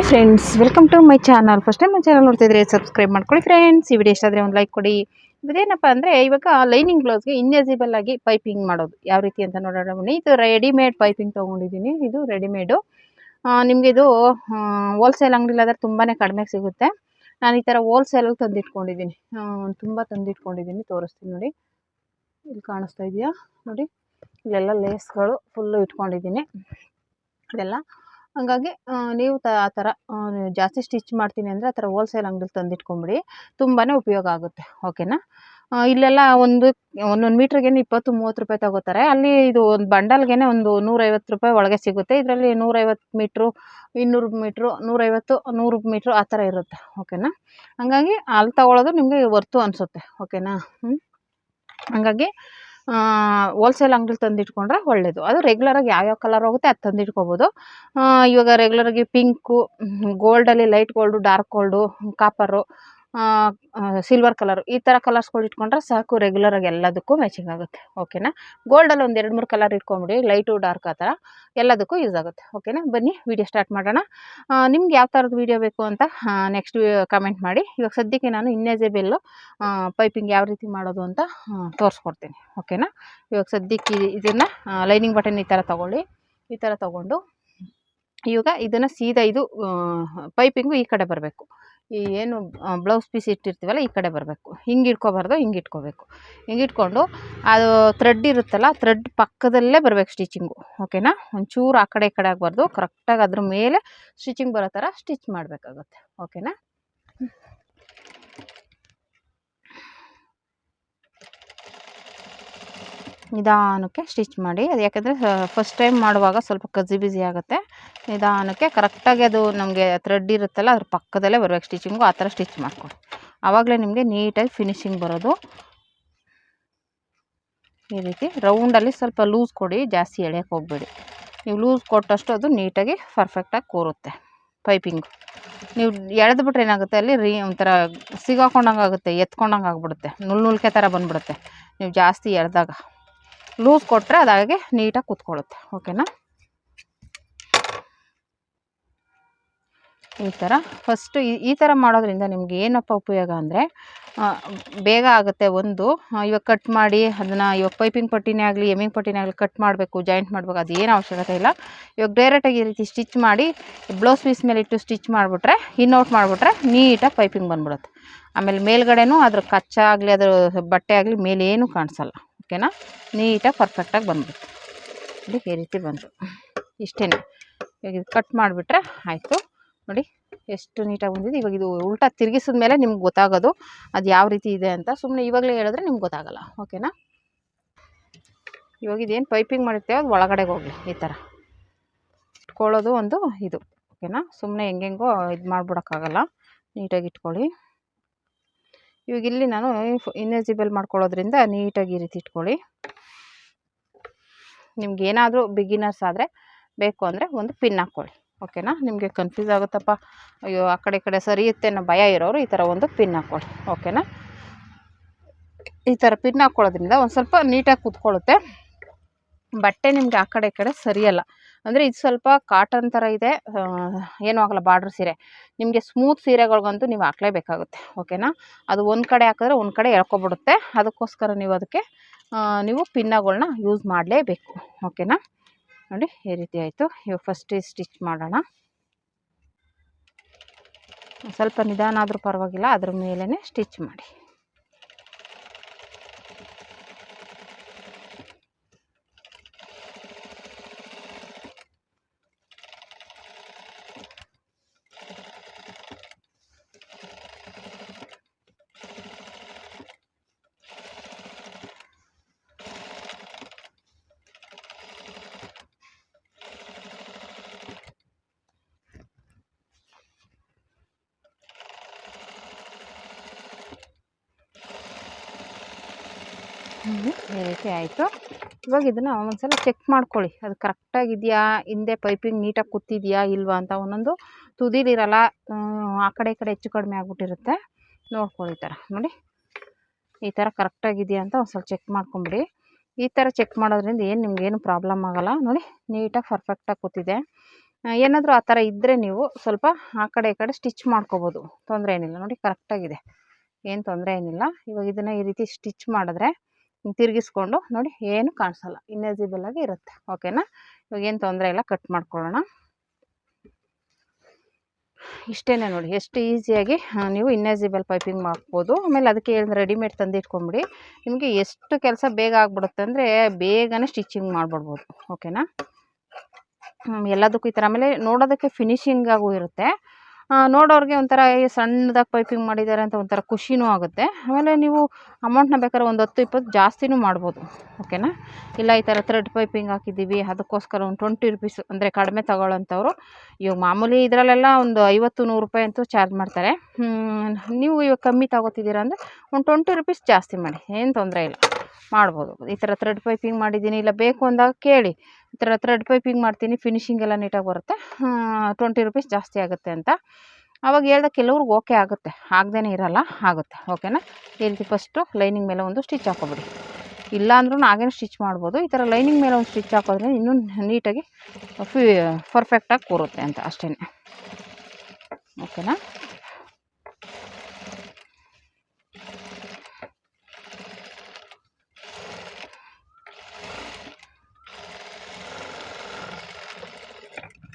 Friends, welcome to my channel. First time my channel ನೋಡ್ತಿದ್ರೆ subscribe ಮಾಡ್ಕೊಳ್ಳಿ friends. ಈ video ಇಷ್ಟ ಆದರೆ ಒಂದು ಲೈಕ್ ಕೊಡಿ. ಇದೇನಪ್ಪ ಅಂದರೆ ಇವಾಗ ಲೈನಿಂಗ್ ಬ್ಲೌಸ್ಗೆ ಇನ್ವಿಸಿಬಲ್ ಆಗಿ ಪೈಪಿಂಗ್ ಮಾಡೋದು ಯಾವ ರೀತಿ ಅಂತ ನೋಡೋಣ ಬನ್ನಿ. ಇದು ರೆಡಿಮೇಡ್ ಪೈಪಿಂಗ್ ತೊಗೊಂಡಿದ್ದೀನಿ. ಇದು ರೆಡಿಮೇಡು. ನಿಮಗೆ ಇದು ಹೋಲ್ಸೇಲ್ ಅಂಗಡಿಲಾದ್ರೆ ತುಂಬಾ ಕಡಿಮೆಗೆ ಸಿಗುತ್ತೆ. ನಾನು ಈ ಥರ ಹೋಲ್ಸೇಲಲ್ಲಿ ತಂದಿಟ್ಕೊಂಡಿದ್ದೀನಿ. ತುಂಬ ತಂದಿಟ್ಕೊಂಡಿದ್ದೀನಿ, ತೋರಿಸ್ತೀನಿ ನೋಡಿ. ಇಲ್ಲಿ ಕಾಣಿಸ್ತಾ ಇದೆಯಾ ನೋಡಿ, ಇಲ್ಲೆಲ್ಲ ಲೇಸ್ಗಳು ಫುಲ್ಲು ಇಟ್ಕೊಂಡಿದ್ದೀನಿ ಇದೆಲ್ಲ. ಹಂಗಾಗಿ ನೀವು ಆ ಥರ ಜಾಸ್ತಿ ಸ್ಟಿಚ್ ಮಾಡ್ತೀನಿ ಅಂದರೆ ಆ ಥರ ಹೋಲ್ಸೇಲ್ ಅಂಗಡಿಲಿ ತಂದಿಟ್ಕೊಂಬಿಡಿ, ತುಂಬಾ ಉಪಯೋಗ ಆಗುತ್ತೆ. ಓಕೆನಾ. ಇಲ್ಲೆಲ್ಲ ಒಂದೊಂದು ಮೀಟ್ರಿಗೆ 20-30 ರೂಪಾಯಿ ತಗೋತಾರೆ. ಅಲ್ಲಿ ಇದು ಒಂದು ಬಂಡಲ್ಗೆ ಒಂದು 150 ರೂಪಾಯಿ ಒಳಗೆ ಸಿಗುತ್ತೆ. ಇದರಲ್ಲಿ 150 ಮೀಟ್ರು, 200 ಮೀಟ್ರು, 150, 100 ಮೀಟ್ರು ಆ ಥರ ಇರುತ್ತೆ. ಓಕೆನಾ. ಹಂಗಾಗಿ ಅಲ್ಲಿ ತಗೊಳ್ಳೋದು ನಿಮಗೆ ವರ್ತು ಅನಿಸುತ್ತೆ. ಓಕೆನಾ. ಹಂಗಾಗಿ ಹೋಲ್ಸೇಲ್ ಅಂಗಡಿಲಿ ತಂದಿಟ್ಕೊಂಡ್ರೆ ಒಳ್ಳೆಯದು. ಅದು ರೆಗ್ಯುಲರಾಗಿ ಯಾವ್ಯಾವ ಕಲರ್ ಹೋಗುತ್ತೆ ಅದು ತಂದಿಟ್ಕೋಬೋದು. ಇವಾಗ ರೆಗ್ಯುಲರಾಗಿ ಪಿಂಕು, ಗೋಲ್ಡಲ್ಲಿ light gold, dark gold, copper, silver colour, ಈ ಥರ ಕಲರ್ಸ್ಗಳು ಇಟ್ಕೊಂಡ್ರೆ ಸಾಕು. ರೆಗ್ಯುಲರಾಗಿ ಎಲ್ಲದಕ್ಕೂ ಮ್ಯಾಚಿಂಗ್ ಆಗುತ್ತೆ. ಓಕೆನಾ. ಗೋಲ್ಡಲ್ಲಿ ಒಂದು 2-3 ಕಲರ್ ಇಟ್ಕೊಂಬಿಡಿ, ಲೈಟು ಡಾರ್ಕ್ ಆ ಥರ ಎಲ್ಲದಕ್ಕೂ ಯೂಸ್ ಆಗುತ್ತೆ. ಓಕೆನಾ. ಬನ್ನಿ ವಿಡಿಯೋ ಸ್ಟಾರ್ಟ್ ಮಾಡೋಣ. ನಿಮ್ಗೆ ಯಾವ ಥರದ್ದು ವೀಡಿಯೋ ಬೇಕು ಅಂತ ನೆಕ್ಸ್ಟ್ ಕಮೆಂಟ್ ಮಾಡಿ. ಇವಾಗ ಸದ್ಯಕ್ಕೆ ನಾನು ಇನ್ವಿಸಿಬಲ್ ಪೈಪಿಂಗ್ ಯಾವ ರೀತಿ ಮಾಡೋದು ಅಂತ ತೋರಿಸ್ಕೊಡ್ತೀನಿ. ಓಕೆನಾ. ಇವಾಗ ಸದ್ಯಕ್ಕೆ ಇದನ್ನು ಲೈನಿಂಗ್ ಬಟನ್ ಈ ಥರ ತೊಗೊಳ್ಳಿ. ಈ ಥರ ತೊಗೊಂಡು ಇವಾಗ ಇದನ್ನು ಸೀದಾ ಇದು ಪೈಪಿಂಗು ಈ ಕಡೆ ಬರಬೇಕು. ಈ ಏನು ಬ್ಲೌಸ್ ಪೀಸ್ ಇಟ್ಟಿರ್ತೀವಲ್ಲ ಈ ಕಡೆ ಬರಬೇಕು. ಹಿಂಗೆ ಇಟ್ಕೋಬಾರ್ದು, ಹಿಂಗೆ ಇಟ್ಕೋಬೇಕು. ಹಿಂಗೆ ಇಟ್ಕೊಂಡು ಅದು ಥ್ರೆಡ್ ಇರುತ್ತಲ್ಲ, ಥ್ರೆಡ್ ಪಕ್ಕದಲ್ಲೇ ಬರಬೇಕು ಸ್ಟಿಚಿಂಗು. ಓಕೆನಾ. ಒಂಚೂರು ಆ ಕಡೆ ಈ ಕಡೆ ಆಗಬಾರ್ದು. ಕರೆಕ್ಟಾಗಿ ಅದ್ರ ಮೇಲೆ ಸ್ಟಿಚಿಂಗ್ ಬರೋ ಥರ ಸ್ಟಿಚ್ ಮಾಡಬೇಕಾಗುತ್ತೆ. ಓಕೆನಾ. ನಿಧಾನಕ್ಕೆ ಸ್ಟಿಚ್ ಮಾಡಿ. ಅದು ಯಾಕೆಂದರೆ ಫಸ್ಟ್ ಟೈಮ್ ಮಾಡುವಾಗ ಸ್ವಲ್ಪ ಕಜ್ಜಿ ಬಿಸಿ ಆಗುತ್ತೆ. ನಿಧಾನಕ್ಕೆ ಕರೆಕ್ಟಾಗಿ ಅದು ನಮಗೆ ಥ್ರೆಡ್ ಇರುತ್ತಲ್ಲ ಅದ್ರ ಪಕ್ಕದಲ್ಲೇ ಬರಬೇಕು ಸ್ಟಿಚಿಂಗು. ಆ ಥರ ಸ್ಟಿಚ್ ಮಾಡಿಕೊಡಿ. ಆವಾಗಲೇ ನಿಮಗೆ ನೀಟಾಗಿ ಫಿನಿಶಿಂಗ್ ಬರೋದು. ಈ ರೀತಿ ರೌಂಡಲ್ಲಿ ಸ್ವಲ್ಪ ಲೂಸ್ ಕೊಡಿ, ಜಾಸ್ತಿ ಎಳೆಯೋಕ್ಕೆ ಹೋಗಬೇಡಿ. ನೀವು ಲೂಸ್ ಕೊಟ್ಟಷ್ಟು ಅದು ನೀಟಾಗಿ ಪರ್ಫೆಕ್ಟಾಗಿ ಕೂರುತ್ತೆ ಪೈಪಿಂಗು. ನೀವು ಎಳೆದ್ಬಿಟ್ರೆ ಏನಾಗುತ್ತೆ, ಅಲ್ಲಿ ಒಂಥರ ಸಿಗಾಕೊಂಡಂಗೆ ಆಗುತ್ತೆ, ಎತ್ಕೊಂಡಂಗೆ ಆಗಿಬಿಡುತ್ತೆ, ನುಲ್ಕೆ ಥರ ಬಂದುಬಿಡುತ್ತೆ. ನೀವು ಜಾಸ್ತಿ ಎಳೆದಾಗ ಲೂಸ್ ಕೊಟ್ಟರೆ ಅದಾಗೆ ನೀಟಾಗಿ ಕೂತ್ಕೊಳ್ಳುತ್ತೆ. ಓಕೆನಾ. ಈ ಥರ ಫಸ್ಟು ಈ ಥರ ಮಾಡೋದ್ರಿಂದ ನಿಮ್ಗೆ ಏನಪ್ಪ ಉಪಯೋಗ ಅಂದರೆ ಬೇಗ ಆಗುತ್ತೆ. ಒಂದು ಇವಾಗ ಕಟ್ ಮಾಡಿ ಅದನ್ನು ಇವಾಗ ಪೈಪಿಂಗ್ ಪಟ್ಟಿನೇ ಆಗಲಿ ಎಮ್ಮಿಂಗ್ ಪಟ್ಟಿನೇ ಆಗಲಿ ಕಟ್ ಮಾಡಬೇಕು, ಜಾಯಿಂಟ್ ಮಾಡಬೇಕು, ಅದೇನು ಅವಶ್ಯಕತೆ ಇಲ್ಲ. ಇವಾಗ ಡೈರೆಕ್ಟಾಗಿ ಈ ರೀತಿ ಸ್ಟಿಚ್ ಮಾಡಿ ಬ್ಲೌಸ್ ಪೀಸ್ ಮೇಲೆ ಇಟ್ಟು ಸ್ಟಿಚ್ ಮಾಡಿಬಿಟ್ರೆ, ಇನ್ಔಟ್ ಮಾಡಿಬಿಟ್ರೆ ನೀಟಾಗಿ ಪೈಪಿಂಗ್ ಬಂದ್ಬಿಡುತ್ತೆ. ಆಮೇಲೆ ಮೇಲ್ಗಡೆನೂ ಅದ್ರ ಕಚ್ಚ ಆಗಲಿ ಅದ್ರ ಬಟ್ಟೆ ಆಗಲಿ ಮೇಲೇನೂ ಕಾಣಿಸಲ್ಲ. ಓಕೆನಾ. ನೀಟಾಗಿ ಪರ್ಫೆಕ್ಟಾಗಿ ಬಂದ್ಬಿಡುತ್ತೆ. ನೋಡಿ ಈ ರೀತಿ ಬಂತು. ಇಷ್ಟೇ. ಇವಾಗ ಇದು ಕಟ್ ಮಾಡಿಬಿಟ್ರೆ ಆಯಿತು. ನೋಡಿ ಎಷ್ಟು ನೀಟಾಗಿ ಬಂದಿದೆ. ಇವಾಗ ಇದು ಉಲ್ಟಾ ತಿರುಗಿಸಿದ ಮೇಲೆ ನಿಮ್ಗೆ ಗೊತ್ತಾಗೋದು ಅದು ಯಾವ ರೀತಿ ಇದೆ ಅಂತ. ಸುಮ್ಮನೆ ಇವಾಗಲೇ ಹೇಳಿದ್ರೆ ನಿಮ್ಗೆ ಗೊತ್ತಾಗಲ್ಲ. ಓಕೆನಾ. ಇವಾಗ ಇದೇನು ಪೈಪಿಂಗ್ ಮಾಡಿರ್ತೇವೆ ಅದು ಒಳಗಡೆಗೆ ಹೋಗಲಿ. ಈ ಥರ ಇಟ್ಕೊಳ್ಳೋದು ಒಂದು ಇದು. ಓಕೆನಾ. ಸುಮ್ಮನೆ ಹೆಂಗೆಂಗೋ ಇದು ಮಾಡಿಬಿಡೋಕ್ಕಾಗಲ್ಲ. ನೀಟಾಗಿ ಇಟ್ಕೊಳ್ಳಿ. ಇವಾಗ ಇಲ್ಲಿ ನಾನು ಇನ್ವಿಸಿಬಲ್ ಮಾಡ್ಕೊಳ್ಳೋದ್ರಿಂದ ನೀಟಾಗಿ ಈ ರೀತಿ ಇಟ್ಕೊಳ್ಳಿ. ನಿಮ್ಗೇನಾದರೂ ಬಿಗಿನರ್ಸ್ ಆದರೆ ಬೇಕು ಅಂದರೆ ಒಂದು ಪಿನ್ ಹಾಕ್ಕೊಳ್ಳಿ. ಓಕೆನಾ. ನಿಮಗೆ ಕನ್ಫ್ಯೂಸ್ ಆಗುತ್ತಪ್ಪ, ಅಯ್ಯೋ ಆ ಕಡೆ ಈ ಕಡೆ ಸರಿಯುತ್ತೆ ಅನ್ನೋ ಭಯ ಇರೋರು ಈ ಥರ ಒಂದು ಪಿನ್ ಹಾಕ್ಕೊಳ್ಳಿ. ಓಕೆನಾ. ಈ ಥರ ಪಿನ್ ಹಾಕ್ಕೊಳ್ಳೋದ್ರಿಂದ ಒಂದು ಸ್ವಲ್ಪ ನೀಟಾಗಿ ಕೂತ್ಕೊಳ್ಳುತ್ತೆ. ಬಟ್ಟೆ ನಿಮಗೆ ಆ ಕಡೆ ಈ ಕಡೆ ಸರಿಯಲ್ಲ. ಅಂದರೆ ಇದು ಸ್ವಲ್ಪ ಕಾಟನ್ ಥರ ಇದೆ, ಏನೂ ಆಗಲ್ಲ. ಬಾರ್ಡ್ರ್ ಸೀರೆ ನಿಮಗೆ ಸ್ಮೂತ್ ಸೀರೆಗಳ್ಗಂತೂ ನೀವು ಹಾಕ್ಲೇಬೇಕಾಗುತ್ತೆ. ಓಕೆನಾ. ಅದು ಒಂದು ಕಡೆ ಹಾಕಿದ್ರೆ ಒಂದು ಕಡೆ ಎಳ್ಕೊಬಿಡುತ್ತೆ. ಅದಕ್ಕೋಸ್ಕರ ನೀವು ಅದಕ್ಕೆ ನೀವು ಪಿನ್ನಗಳನ್ನ ಯೂಸ್ ಮಾಡಲೇಬೇಕು. ಓಕೆನಾ. ನೋಡಿ ಈ ರೀತಿ ಆಯಿತು. ಇವಾಗ ಫಸ್ಟ್ ಸ್ಟಿಚ್ ಮಾಡೋಣ. ಸ್ವಲ್ಪ ನಿಧಾನ ಆದರೂ ಪರವಾಗಿಲ್ಲ, ಅದ್ರ ಮೇಲೇ ಸ್ಟಿಚ್ ಮಾಡಿ. ಈ ರೀತಿ ಆಯಿತು. ಇವಾಗ ಇದನ್ನು ಒಂದ್ಸಲ ಚೆಕ್ ಮಾಡ್ಕೊಳ್ಳಿ, ಅದು ಕರೆಕ್ಟಾಗಿದೆಯಾ, ಹಿಂದೆ ಪೈಪಿಂಗ್ ನೀಟಾಗಿ ಕೂತಿದೆಯಾ ಇಲ್ವಾ ಅಂತ. ಒಂದೊಂದು ತುದಿಲಿರಲ್ಲ, ಆ ಕಡೆ ಈ ಕಡೆ ಹೆಚ್ಚು ಕಡಿಮೆ ಆಗಿಬಿಟ್ಟಿರುತ್ತೆ. ನೋಡ್ಕೊಳ್ಳಿ ಈ ಥರ. ನೋಡಿ ಈ ಥರ ಕರೆಕ್ಟಾಗಿದೆಯಾ ಅಂತ ಒಂದು ಸ್ವಲ್ಪ ಚೆಕ್ ಮಾಡ್ಕೊಂಬಿಡಿ. ಈ ಥರ ಚೆಕ್ ಮಾಡೋದ್ರಿಂದ ಏನು ನಿಮಗೇನು ಪ್ರಾಬ್ಲಮ್ ಆಗೋಲ್ಲ. ನೋಡಿ ನೀಟಾಗಿ ಪರ್ಫೆಕ್ಟಾಗಿ ಕೂತಿದೆ. ಏನಾದರೂ ಆ ಥರ ಇದ್ದರೆ ನೀವು ಸ್ವಲ್ಪ ಆ ಕಡೆ ಈ ಕಡೆ ಸ್ಟಿಚ್ ಮಾಡ್ಕೋಬೋದು, ತೊಂದರೆ ಏನಿಲ್ಲ. ನೋಡಿ ಕರೆಕ್ಟಾಗಿದೆ, ಏನು ತೊಂದರೆ ಏನಿಲ್ಲ. ಇವಾಗ ಇದನ್ನು ಈ ರೀತಿ ಸ್ಟಿಚ್ ಮಾಡಿದ್ರೆ ತಿರುಗಿಸ್ಕೊಂಡು ನೋಡಿ ಏನು ಕಾಣಿಸಲ್ಲ, ಇನ್ವಿಸಿಬಲ್ ಆಗಿ ಇರುತ್ತೆ. ಓಕೆನಾ, ಇವಾಗ ಏನು ತೊಂದರೆ ಇಲ್ಲ, ಕಟ್ ಮಾಡ್ಕೊಳ್ಳೋಣ. ಇಷ್ಟೇ ನೋಡಿ, ಎಷ್ಟು ಈಸಿಯಾಗಿ ನೀವು ಇನ್ವಿಸಿಬಲ್ ಪೈಪಿಂಗ್ ಮಾಡ್ಬೋದು. ಆಮೇಲೆ ಅದಕ್ಕೆ ರೆಡಿಮೇಡ್ ತಂದಿಟ್ಕೊಂಬಿಡಿ, ನಿಮಗೆ ಎಷ್ಟು ಕೆಲಸ ಬೇಗ ಆಗ್ಬಿಡುತ್ತೆ ಅಂದರೆ ಬೇಗನೆ ಸ್ಟಿಚಿಂಗ್ ಮಾಡಿಬಿಡ್ಬೋದು. ಓಕೆನಾ, ಎಲ್ಲದಕ್ಕೂ ಈ ಥರ. ಆಮೇಲೆ ನೋಡೋದಕ್ಕೆ ಫಿನಿಶಿಂಗಾಗೂ ಇರುತ್ತೆ, ನೋಡೋರಿಗೆ ಒಂಥರ ಸಣ್ಣದಾಗಿ ಪೈಪಿಂಗ್ ಮಾಡಿದ್ದಾರೆ ಅಂತ ಒಂಥರ ಖುಷಿನೂ ಆಗುತ್ತೆ. ಆಮೇಲೆ ನೀವು ಅಮೌಂಟ್ನ ಬೇಕಾದ್ರೆ ಒಂದು 10-20 ಜಾಸ್ತಿನೂ ಮಾಡ್ಬೋದು. ಓಕೆನಾ, ಇಲ್ಲ ಈ ಥರ ಥ್ರೆಡ್ ಪೈಪಿಂಗ್ ಹಾಕಿದ್ದೀವಿ ಅದಕ್ಕೋಸ್ಕರ ಒಂದು 20 ರುಪೀಸ್ ಅಂದರೆ ಕಡಿಮೆ ತಗೊಳ್ಳೋಂಥವ್ರು. ಇವಾಗ ಮಾಮೂಲಿ ಇದರಲ್ಲೆಲ್ಲ ಒಂದು 50-100 ರೂಪಾಯಿ ಅಂತೂ ಚಾರ್ಜ್ ಮಾಡ್ತಾರೆ. ನೀವು ಇವಾಗ ಕಮ್ಮಿ ತಗೋತಿದ್ದೀರಾ ಅಂದರೆ ಒಂದು 20 ರುಪೀಸ್ ಜಾಸ್ತಿ ಮಾಡಿ, ಏನು ತೊಂದರೆ ಇಲ್ಲ, ಮಾಡ್ಬೋದು. ಈ ಥರ ಥ್ರೆಡ್ ಪೈಪಿಂಗ್ ಮಾಡಿದ್ದೀನಿ, ಇಲ್ಲ ಬೇಕು ಅಂದಾಗ ಕೇಳಿ, ಈ ಥರ ಥ್ರೆಡ್ ಪೈಪಿಂಗ್ ಮಾಡ್ತೀನಿ, ಫಿನಿಶಿಂಗ್ ಎಲ್ಲ ನೀಟಾಗಿ ಬರುತ್ತೆ, 20 ರುಪೀಸ್ ಜಾಸ್ತಿ ಆಗುತ್ತೆ ಅಂತ. ಆವಾಗ ಹೇಳ್ದಾಗ ಕೆಲವ್ರಿಗೆ ಓಕೆ ಆಗುತ್ತೆ, ಆಗದೇ ಇರಲ್ಲ, ಆಗುತ್ತೆ. ಓಕೆನಾ, ಈ ರೀತಿ ಫಸ್ಟು ಲೈನಿಂಗ್ ಮೇಲೆ ಒಂದು ಸ್ಟಿಚ್ ಹಾಕೋಬಿಡಿ. ಇಲ್ಲ ಅಂದ್ರೂ ಹಾಗೇನು ಸ್ಟಿಚ್ ಮಾಡ್ಬೋದು, ಈ ಥರ ಲೈನಿಂಗ್ ಮೇಲೆ ಒಂದು ಸ್ಟಿಚ್ ಹಾಕೋದ್ರೆ ಇನ್ನೂ ನೀಟಾಗಿ ಪರ್ಫೆಕ್ಟಾಗಿ ಕೂರುತ್ತೆ ಅಂತ ಅಷ್ಟೇ. ಓಕೆನಾ,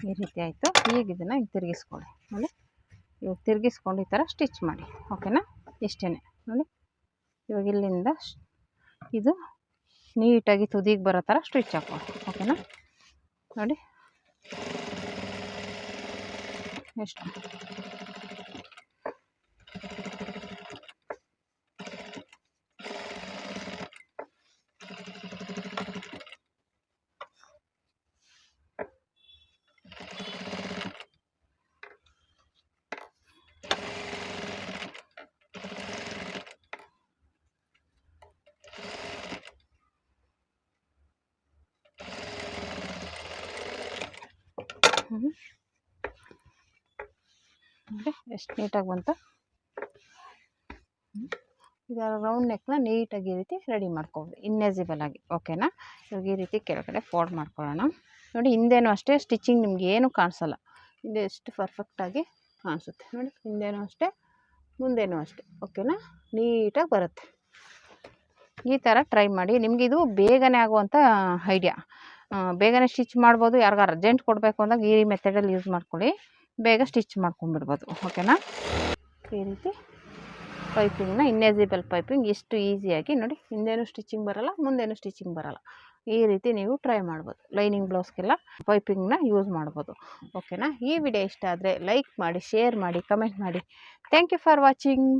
ಈ ರೀತಿ ಆಯಿತು. ಈಗ ಇದನ್ನು ಹಿಂಗೆ ತಿರುಗಿಸ್ಕೊಳ್ಳಿ. ನೋಡಿ ಇವಾಗ ತಿರುಗಿಸ್ಕೊಂಡು ಈ ಥರ ಸ್ಟಿಚ್ ಮಾಡಿ. ಓಕೆನಾ, ಇಷ್ಟೇ ನೋಡಿ. ಇವಾಗ ಇಲ್ಲಿಂದ ಇದು ನೀಟಾಗಿ ತುದಿಗೆ ಬರೋ ಥರ ಸ್ಟಿಚ್ ಹಾಕೊಳ್ಳಿ. ಓಕೆನಾ, ನೋಡಿ ಎಷ್ಟು ನೋಡಿ ಎಷ್ಟು ನೀಟಾಗಿ ಬಂತು. ಇದರ ರೌಂಡ್ ನೆಕ್ನ ನೀಟಾಗಿ ಈ ರೀತಿ ರೆಡಿ ಮಾಡ್ಕೊಬೋದು ಇನ್ವಿಸಿಬಲ್ ಆಗಿ. ಓಕೆನಾ, ಇವಾಗ ಈ ರೀತಿ ಕೆಳಗಡೆ ಫೋಲ್ಡ್ ಮಾಡ್ಕೊಳ್ಳೋಣ. ನೋಡಿ ಹಿಂದೆನೂ ಅಷ್ಟೇ ಸ್ಟಿಚಿಂಗ್ ನಿಮ್ಗೆ ಏನೂ ಕಾಣಿಸಲ್ಲ, ಹಿಂದೆ ಎಷ್ಟು ಪರ್ಫೆಕ್ಟಾಗಿ ಕಾಣಿಸುತ್ತೆ ನೋಡಿ. ಹಿಂದೆನೂ ಅಷ್ಟೇ, ಮುಂದೆನೂ ಅಷ್ಟೇ. ಓಕೆನಾ, ನೀಟಾಗಿ ಬರುತ್ತೆ. ಈ ಥರ ಟ್ರೈ ಮಾಡಿ, ನಿಮಗೆ ಇದು ಬೇಗನೆ ಆಗುವಂಥ ಐಡಿಯಾ. ಬೇಗನೆ ಸ್ಟಿಚ್ ಮಾಡ್ಬೋದು, ಯಾರಿಗೂ ಅರ್ಜೆಂಟ್ ಕೊಡಬೇಕು ಅಂದಾಗ ಈ ಮೆಥಡಲ್ಲಿ ಯೂಸ್ ಮಾಡ್ಕೊಳ್ಳಿ, ಬೇಗ ಸ್ಟಿಚ್ ಮಾಡ್ಕೊಂಡ್ಬಿಡ್ಬೋದು. ಓಕೆನಾ, ಈ ರೀತಿ ಪೈಪಿಂಗ್ನ ಇನ್ವಿಸಿಬಲ್ ಪೈಪಿಂಗ್ ಎಷ್ಟು ಈಸಿಯಾಗಿ ನೋಡಿ, ಹಿಂದೆನೂ ಸ್ಟಿಚಿಂಗ್ ಬರೋಲ್ಲ, ಮುಂದೆನೂ ಸ್ಟಿಚಿಂಗ್ ಬರೋಲ್ಲ. ಈ ರೀತಿ ನೀವು ಟ್ರೈ ಮಾಡ್ಬೋದು, ಲೈನಿಂಗ್ ಬ್ಲೌಸ್ಗೆಲ್ಲ ಪೈಪಿಂಗ್ನ ಯೂಸ್ ಮಾಡ್ಬೋದು. ಓಕೆನಾ, ಈ ವಿಡಿಯೋ ಇಷ್ಟ ಆದರೆ ಲೈಕ್ ಮಾಡಿ, ಶೇರ್ ಮಾಡಿ, ಕಮೆಂಟ್ ಮಾಡಿ. Thank you for watching.